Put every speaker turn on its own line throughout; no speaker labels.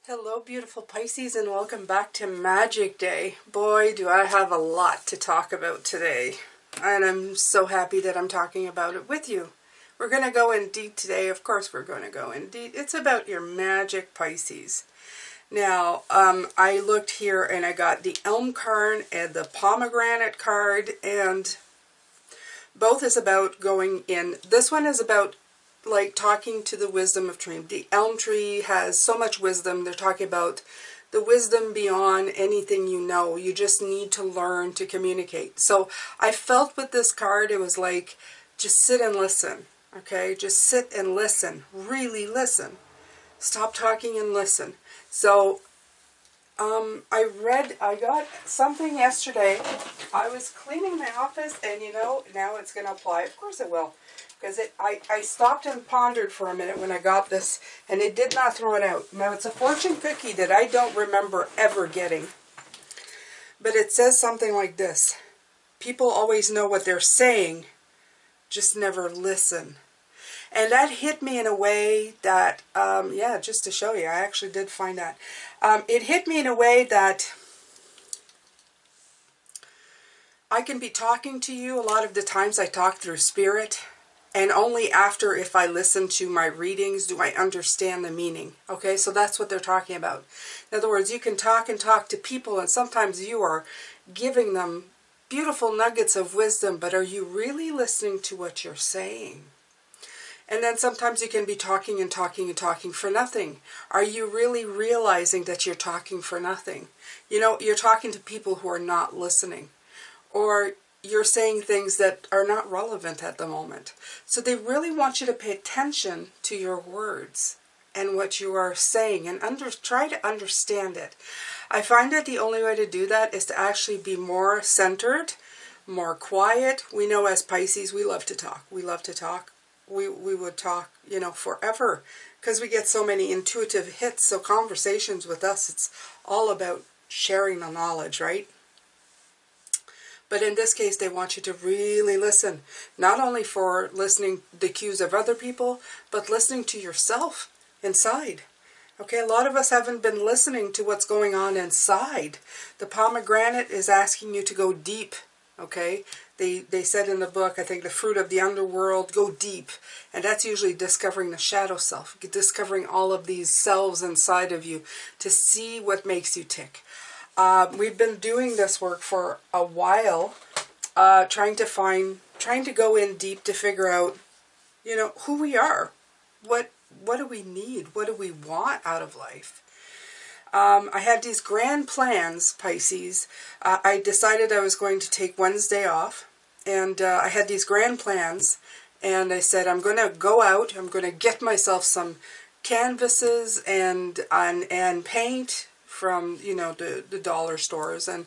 Hello beautiful Pisces, and welcome back to Magic Day. Boy, do I have a lot to talk about today, and I'm so happy that I'm talking about it with you. We're going to go in deep today. Of course we're going to go in deep. It's about your magic Pisces. Now, I looked here and I got the Elm card and the Pomegranate card, and both is about going in. This one is about like talking to the wisdom of tree. The elm tree has so much wisdom. They're talking about the wisdom beyond anything you know. You just need to learn to communicate. So I felt with this card, it was like, just sit and listen. Okay, just sit and listen. Really listen. Stop talking and listen. So I got something yesterday. I was cleaning my office, and you know, now it's going to apply. Of course it will. Because I stopped and pondered for a minute when I got this, and it did not throw it out. Now, it's a fortune cookie that I don't remember ever getting. But it says something like this. People always know what they're saying, just never listen. And that hit me in a way that, yeah, just to show you, I actually did find that. It hit me in a way that I can be talking to you. A lot of the times I talk through spirit. And only after, if I listen to my readings, do I understand the meaning. Okay, so that's what they're talking about. In other words, you can talk and talk to people, and sometimes you are giving them beautiful nuggets of wisdom, but are you really listening to what you're saying? And then sometimes you can be talking and talking and talking for nothing. Are you really realizing that you're talking for nothing? You know, you're talking to people who are not listening. Or you're saying things that are not relevant at the moment. So they really want you to pay attention to your words and what you are saying, and try to understand it. I find that the only way to do that is to actually be more centered, more quiet. We know as Pisces, we love to talk. We love to talk. We would talk, you know, forever, because we get so many intuitive hits. So conversations with us, it's all about sharing the knowledge, right? But in this case, they want you to really listen, not only for listening the cues of other people, but listening to yourself inside. Okay, a lot of us haven't been listening to what's going on inside. The pomegranate is asking you to go deep, okay? They said in the book, I think, the fruit of the underworld, go deep. And that's usually discovering the shadow self, discovering all of these selves inside of you to see what makes you tick. We've been doing this work for a while, trying to go in deep to figure out, you know, who we are. What do we need? What do we want out of life? I had these grand plans, Pisces. I decided I was going to take Wednesday off, and I had these grand plans, and I said, I'm going to go out, I'm going to get myself some canvases and paint from, you know, the dollar stores, and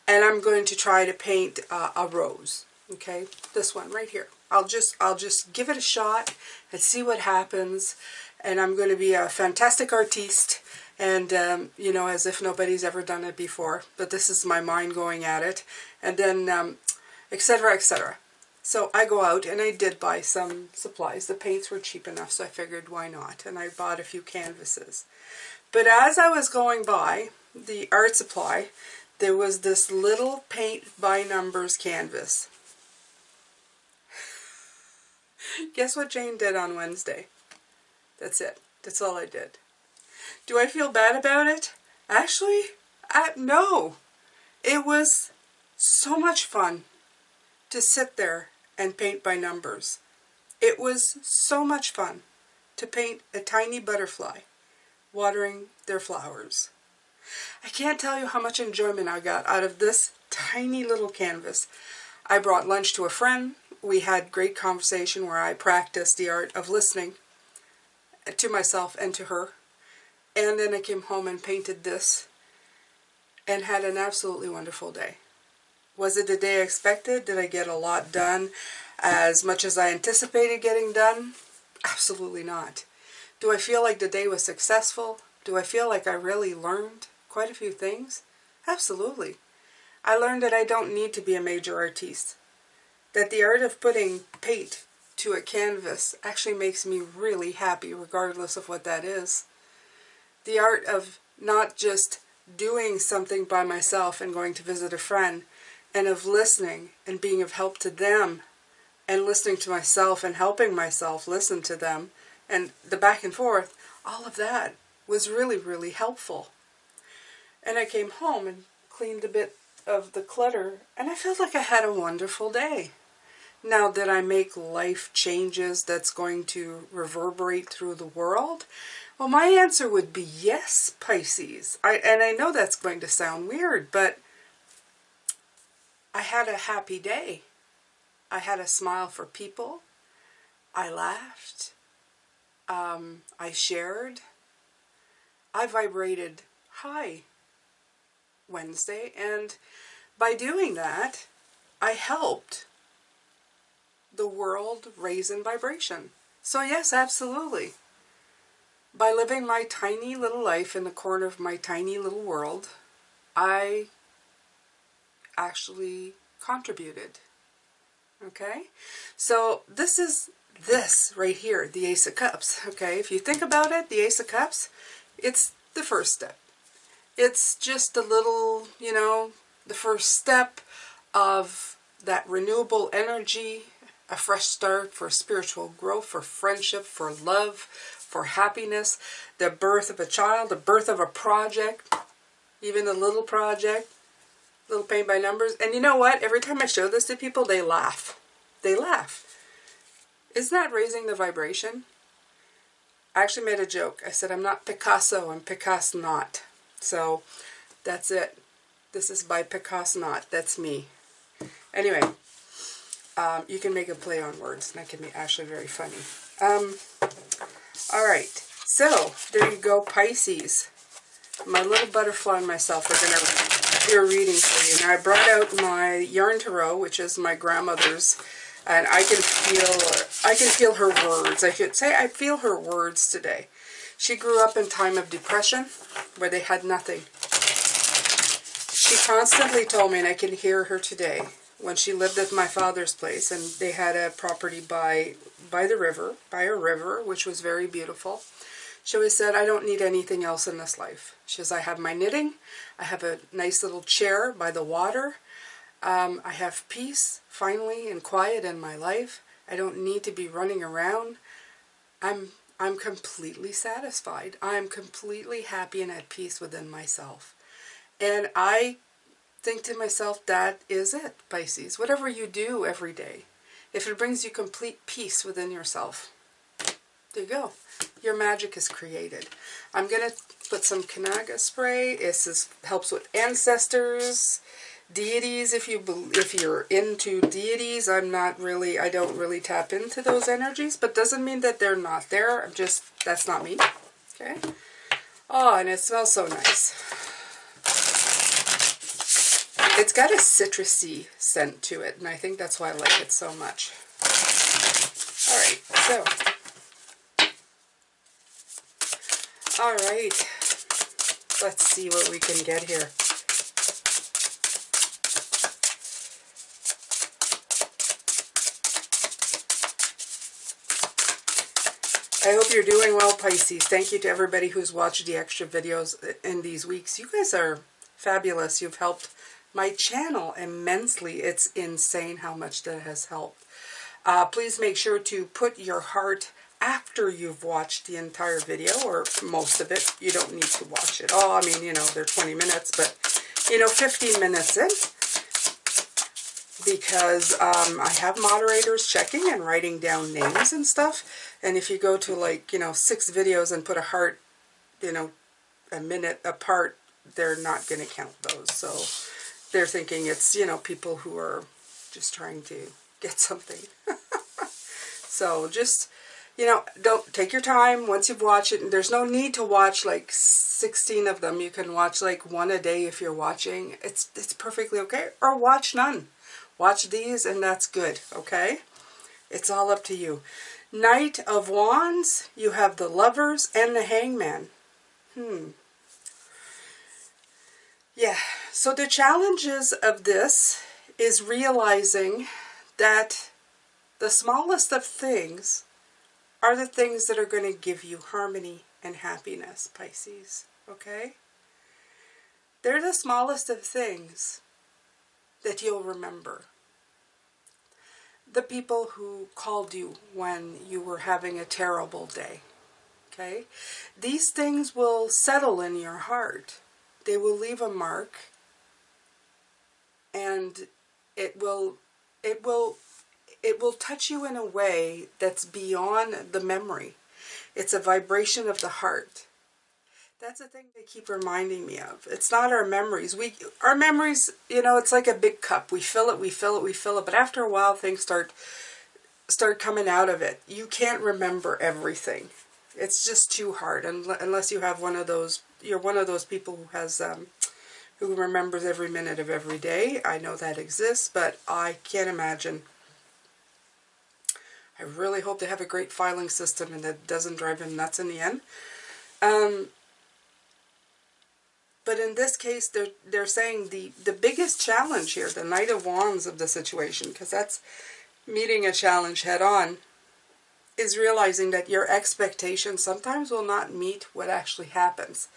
I'm going to try to paint a rose. Okay, this one right here. I'll just give it a shot and see what happens. And I'm going to be a fantastic artiste, and you know, as if nobody's ever done it before. But this is my mind going at it, and then etc., etc. So I go out, and I did buy some supplies. The paints were cheap enough, so I figured why not. And I bought a few canvases. But as I was going by the art supply, there was this little paint by numbers canvas. Guess what Jane did on Wednesday? That's it. That's all I did. Do I feel bad about it? Actually, no. It was so much fun to sit there and paint by numbers. It was so much fun to paint a tiny butterfly watering their flowers. I can't tell you how much enjoyment I got out of this tiny little canvas. I brought lunch to a friend. We had great conversation where I practiced the art of listening to myself and to her. And then I came home and painted this and had an absolutely wonderful day. Was it the day I expected? Did I get a lot done as much as I anticipated getting done? Absolutely not. Do I feel like the day was successful? Do I feel like I really learned quite a few things? Absolutely. I learned that I don't need to be a major artiste. That the art of putting paint to a canvas actually makes me really happy regardless of what that is. The art of not just doing something by myself and going to visit a friend, and of listening and being of help to them, and listening to myself and helping myself listen to them, and the back and forth, all of that was really, really helpful. And I came home and cleaned a bit of the clutter, and I felt like I had a wonderful day. Now, did I make life changes that's going to reverberate through the world? Well, my answer would be yes, Pisces. And I know that's going to sound weird, but I had a happy day. I had a smile for people. I laughed. I shared. I vibrated high Wednesday, and by doing that, I helped the world raise in vibration. So yes, absolutely. By living my tiny little life in the corner of my tiny little world, I actually contributed. Okay? So this is this right here, the Ace of Cups. Okay? If you think about it, the Ace of Cups, it's the first step. It's just a little, the first step of that renewable energy, a fresh start for spiritual growth, for friendship, for love, for happiness, the birth of a child, the birth of a project, even a little project, little paint by numbers. And you know what? Every time I show this to people, they laugh. They laugh. Isn't that raising the vibration? I actually made a joke. I said, I'm not Picasso, I'm Picasso not. So that's it. This is by Picasso not. That's me. Anyway, you can make a play on words, and that can be actually very funny. All right. So there you go, Pisces. My little butterfly and myself are going to do a reading for you. Now I brought out my yarn tarot, which is my grandmother's, and I can feel her words. I should say I feel her words today. She grew up in time of depression, where they had nothing. She constantly told me, and I can hear her today, when she lived at my father's place, and they had a property by the river, by a river, which was very beautiful. She always said, I don't need anything else in this life. She says, I have my knitting, I have a nice little chair by the water, I have peace, finally, and quiet in my life. I don't need to be running around. I'm completely satisfied. I'm completely happy and at peace within myself. And I think to myself, that is it, Pisces. Whatever you do every day, if it brings you complete peace within yourself, there you go. Your magic is created. I'm going to put some Kanaga spray. This helps with ancestors, deities. If you're into deities, I don't really tap into those energies, but doesn't mean that they're not there. That's not me. Okay. Oh, and it smells so nice. It's got a citrusy scent to it, and I think that's why I like it so much. All right, so. All right, let's see what we can get here. I hope you're doing well, Pisces. Thank you to everybody who's watched the extra videos in these weeks. You guys are fabulous. You've helped my channel immensely. It's insane how much that has helped. Please make sure to put your heart after you've watched the entire video, or most of it. You don't need to watch it all. I mean, they're 20 minutes, but, 15 minutes in, because I have moderators checking and writing down names and stuff, and if you go to 6 videos and put a heart, a minute apart, they're not going to count those. So they're thinking it's, you know, people who are just trying to get something. So just, you know, don't take your time once you've watched it. And there's no need to watch like 16 of them. You can watch like one a day if you're watching. It's perfectly okay. Or watch none. Watch these and that's good, okay? It's all up to you. Knight of Wands, you have the Lovers and the Hangman. Yeah, so the challenges of this is realizing that the smallest of things are the things that are going to give you harmony and happiness, Pisces, okay? They're the smallest of things that you'll remember. The people who called you when you were having a terrible day, okay? These things will settle in your heart. They will leave a mark, and it will touch you in a way that's beyond the memory. It's a vibration of the heart. That's the thing they keep reminding me of. It's not our memories. Our memories, you know, it's like a big cup. We fill it, we fill it, we fill it. But after a while, things start coming out of it. You can't remember everything. It's just too hard, unless you have one of those. You're one of those people who has who remembers every minute of every day. I know that exists, but I can't imagine. I really hope they have a great filing system and that doesn't drive him nuts in the end. But in this case, they're saying the biggest challenge here, the Knight of Wands of the situation, because that's meeting a challenge head on, is realizing that your expectations sometimes will not meet what actually happens.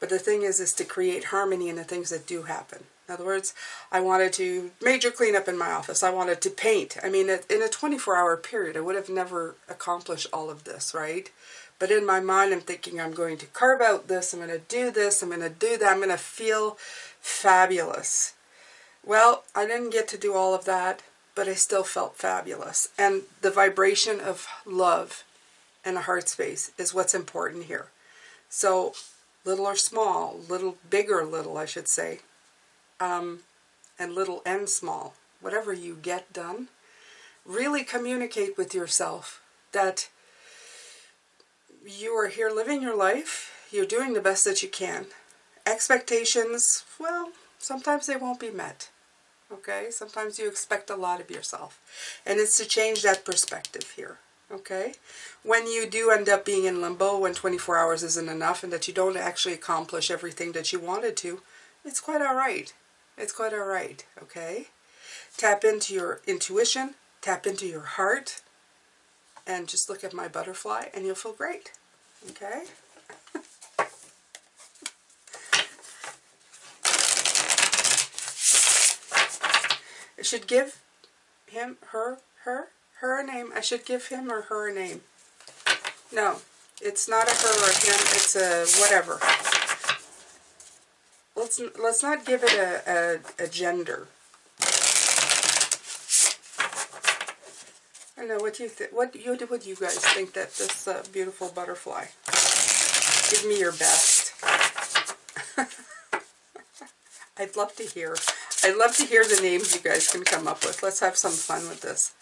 But the thing is to create harmony in the things that do happen. In other words, I wanted to major cleanup in my office. I wanted to paint. I mean, in a 24-hour period, I would have never accomplished all of this, right? But in my mind, I'm thinking I'm going to carve out this, I'm going to do this, I'm going to do that, I'm going to feel fabulous. Well, I didn't get to do all of that, but I still felt fabulous. And the vibration of love and a heart space is what's important here. So, little or small, little, big or little, I should say, and little and small, whatever you get done, really communicate with yourself that you are here living your life, you're doing the best that you can. Expectations, well, sometimes they won't be met, okay? Sometimes you expect a lot of yourself, and it's to change that perspective here, okay? When you do end up being in limbo, when 24 hours isn't enough, and that you don't actually accomplish everything that you wanted to, it's quite all right. It's quite all right, okay? Tap into your intuition, tap into your heart, and just look at my butterfly and you'll feel great, okay? I should give him, her a name. I should give him or her a name. No, it's not a her or a him, it's a whatever. Let's not give it a gender. I know, what do you think? What do you guys think that this beautiful butterfly? Give me your best. I'd love to hear. I'd love to hear the names you guys can come up with. Let's have some fun with this.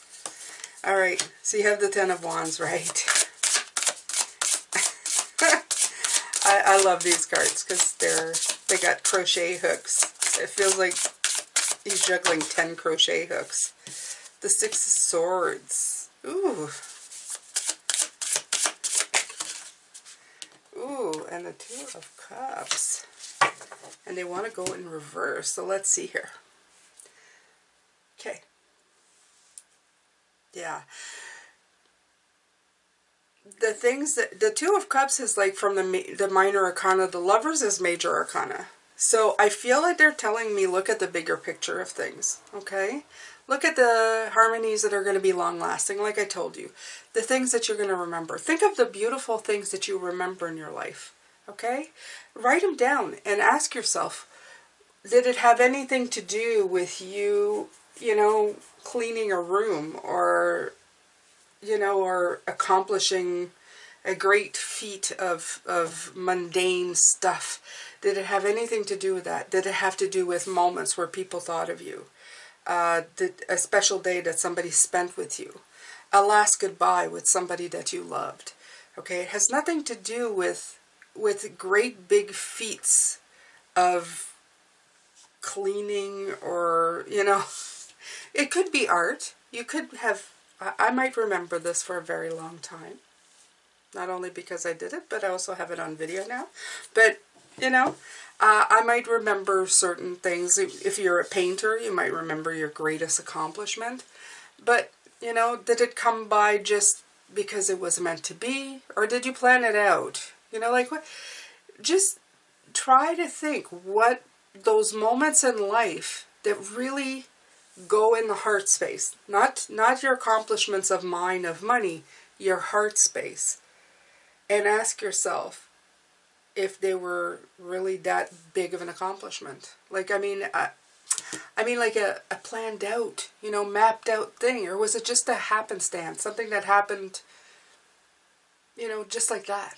All right, so you have the Ten of Wands, right? I love these cards because they got crochet hooks. It feels like he's juggling 10 crochet hooks. The Six of Swords. Ooh. Ooh, and the Two of Cups. And they want to go in reverse. So let's see here. Okay. Yeah. The things that the Two of Cups is like from the minor arcana. The Lovers is major arcana. So I feel like they're telling me, look at the bigger picture of things. Okay. Look at the harmonies that are going to be long-lasting, like I told you. The things that you're going to remember. Think of the beautiful things that you remember in your life, okay? Write them down and ask yourself, did it have anything to do with you, you know, cleaning a room or, you know, or accomplishing a great feat of mundane stuff Did it have anything to do with that? Did it have to do with moments where people thought of you? A special day that somebody spent with you? A last goodbye with somebody that you loved? Okay, it has nothing to do with great big feats of cleaning, or, you know, it could be art. You could have, I might remember this for a very long time. Not only because I did it, but I also have it on video now. But, you know, I might remember certain things. If you're a painter, you might remember your greatest accomplishment. But, you know, did it come by just because it was meant to be? Or did you plan it out? You know, like what? Just try to think what those moments in life that really go in the heart space. Not your accomplishments of mind, of money, your heart space. And ask yourself if they were really that big of an accomplishment. Like, I mean like a planned out, you know, mapped out thing. Or was it just a happenstance? Something that happened, you know, just like that.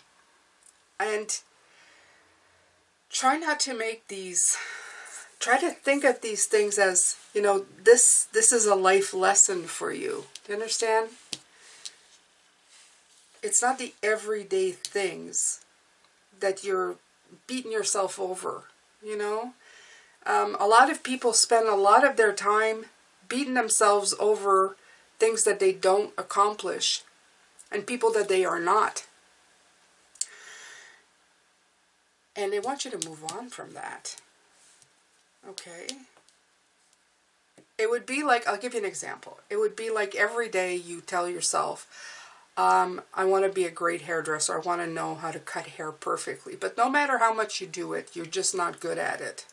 And try not to make these, try to think of these things as, you know, this is a life lesson for you. Do you understand? It's not the everyday things that you're beating yourself over, you know? A lot of people spend a lot of their time beating themselves over things that they don't accomplish and people that they are not. And they want you to move on from that. Okay? It would be like, I'll give you an example. It would be like every day you tell yourself, I want to be a great hairdresser. I want to know how to cut hair perfectly. But no matter how much you do it, you're just not good at it.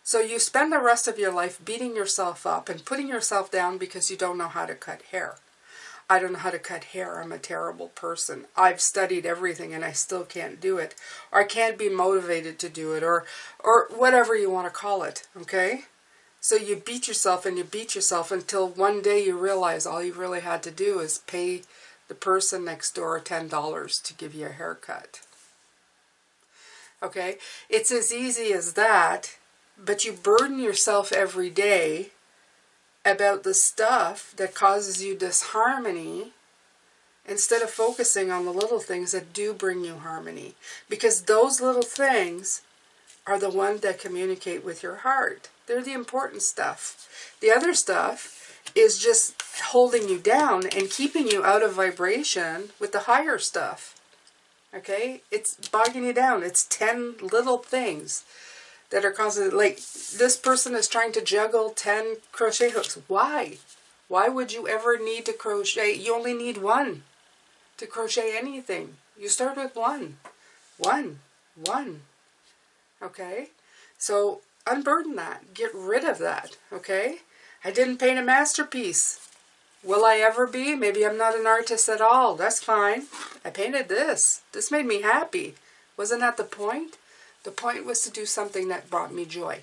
So you spend the rest of your life beating yourself up and putting yourself down because you don't know how to cut hair. I don't know how to cut hair. I'm a terrible person. I've studied everything and I still can't do it. Or I can't be motivated to do it. Or whatever you want to call it. Okay? So you beat yourself and you beat yourself until one day you realize all you really had to do is pay the person next door $10 to give you a haircut. Okay? It's as easy as that, but you burden yourself every day about the stuff that causes you disharmony instead of focusing on the little things that do bring you harmony. Because those little things are the ones that communicate with your heart. They're the important stuff. The other stuff is just holding you down and keeping you out of vibration with the higher stuff. Okay? It's bogging you down. It's 10 little things that are causing, like, this person is trying to juggle 10 crochet hooks. Why? Why would you ever need to crochet? You only need one to crochet anything. You start with one. One. Okay? So unburden that. Get rid of that. Okay? I didn't paint a masterpiece. Will I ever be? Maybe I'm not an artist at all. That's fine. I painted this. This made me happy. Wasn't that the point? The point was to do something that brought me joy.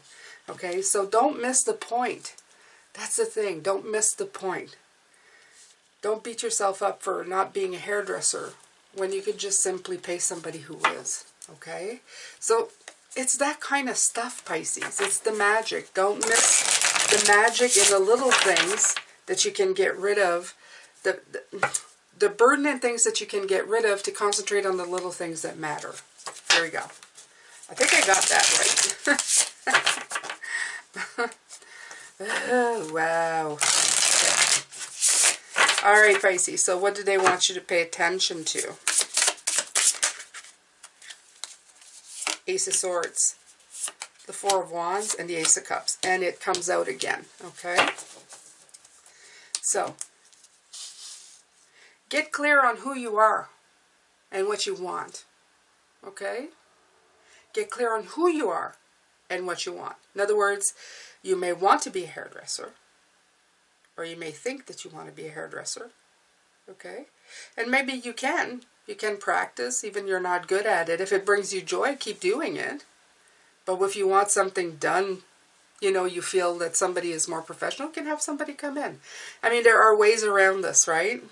Okay? So don't miss the point. That's the thing. Don't miss the point. Don't beat yourself up for not being a hairdresser when you could just simply pay somebody who is. Okay? So it's that kind of stuff, Pisces. It's the magic. Don't miss the magic in the little things that you can get rid of. The burden and things that you can get rid of to concentrate on the little things that matter. There we go. I think I got that right. Oh, wow. Okay. All right, Pisces. So what do they want you to pay attention to? Ace of Swords, the Four of Wands, and the Ace of Cups. And it comes out again, okay? So, get clear on who you are and what you want, okay? Get clear on who you are and what you want. In other words, you may want to be a hairdresser, or you may think that you want to be a hairdresser, okay? And maybe you can. You can practice, even if you're not good at it. If it brings you joy, keep doing it. But if you want something done, you know, you feel that somebody is more professional, you can have somebody come in. I mean, there are ways around this, right?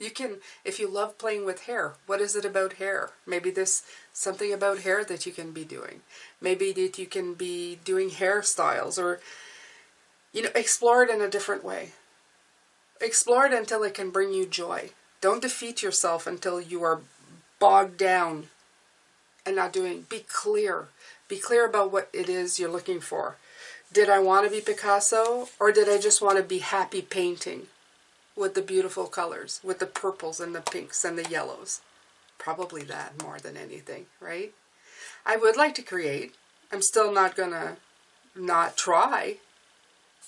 You can, if you love playing with hair, what is it about hair? Maybe there's something about hair that you can be doing. Maybe that you can be doing hairstyles, or, explore it in a different way. Explore it until it can bring you joy. Don't defeat yourself until you are bogged down and not doing. Be clear. Be clear about what it is you're looking for. Did I want to be Picasso, or did I just want to be happy painting with the beautiful colors, with the purples and the pinks and the yellows? Probably that more than anything, right? I would like to create. I'm still not going to not try.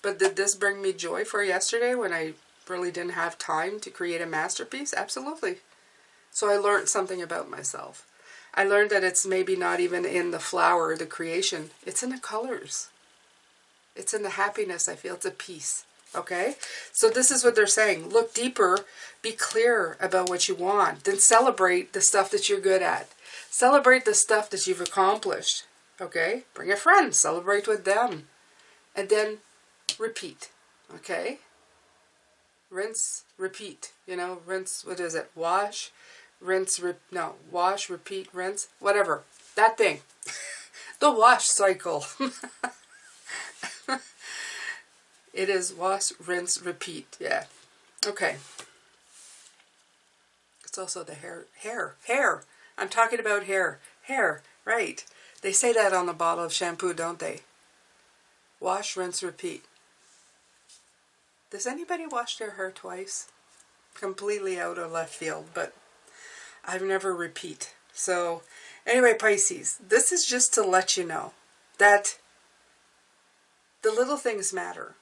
But did this bring me joy for yesterday when I really didn't have time to create a masterpiece? Absolutely. So I learned something about myself. I learned that it's maybe not even in the flower, the creation. It's in the colors. It's in the happiness I feel. It's a peace. Okay? So this is what they're saying. Look deeper. Be clear about what you want. Then celebrate the stuff that you're good at. Celebrate the stuff that you've accomplished. Okay? Bring a friend. Celebrate with them. And then repeat. Okay? Rinse, repeat. Rinse, what is it? Wash, rinse, wash, repeat, rinse, whatever. That thing. The wash cycle. It is wash, rinse, repeat. Yeah. Okay. It's also the hair. I'm talking about hair. Hair, right. They say that on the bottle of shampoo, don't they? Wash, rinse, repeat. Does anybody wash their hair twice? Completely out of left field, but I've never repeat. So, anyway, Pisces, this is just to let you know that the little things matter.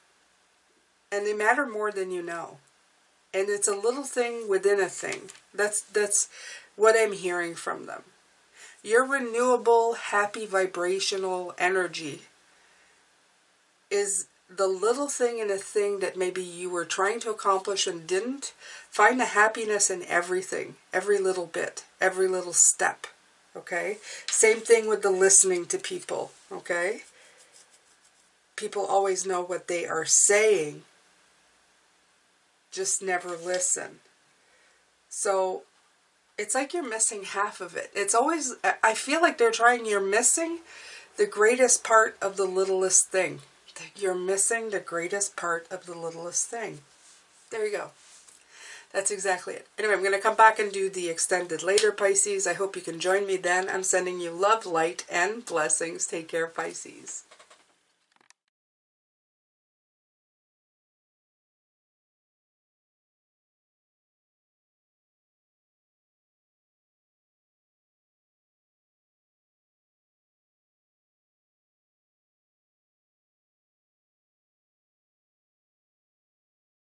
And they matter more than you know. And it's a little thing within a thing. That's what I'm hearing from them. Your renewable, happy, vibrational energy is the little thing in a thing that maybe you were trying to accomplish and didn't. Find the happiness in everything, every little bit, every little step, okay? Same thing with the listening to people, okay? People always know what they are saying, just never listen. So it's like you're missing half of it. It's always, I feel like you're missing the greatest part of the littlest thing. You're missing the greatest part of the littlest thing. There you go. That's exactly it. Anyway, I'm going to come back and do the extended later, Pisces. I hope you can join me then. I'm sending you love, light, and blessings. Take care, Pisces.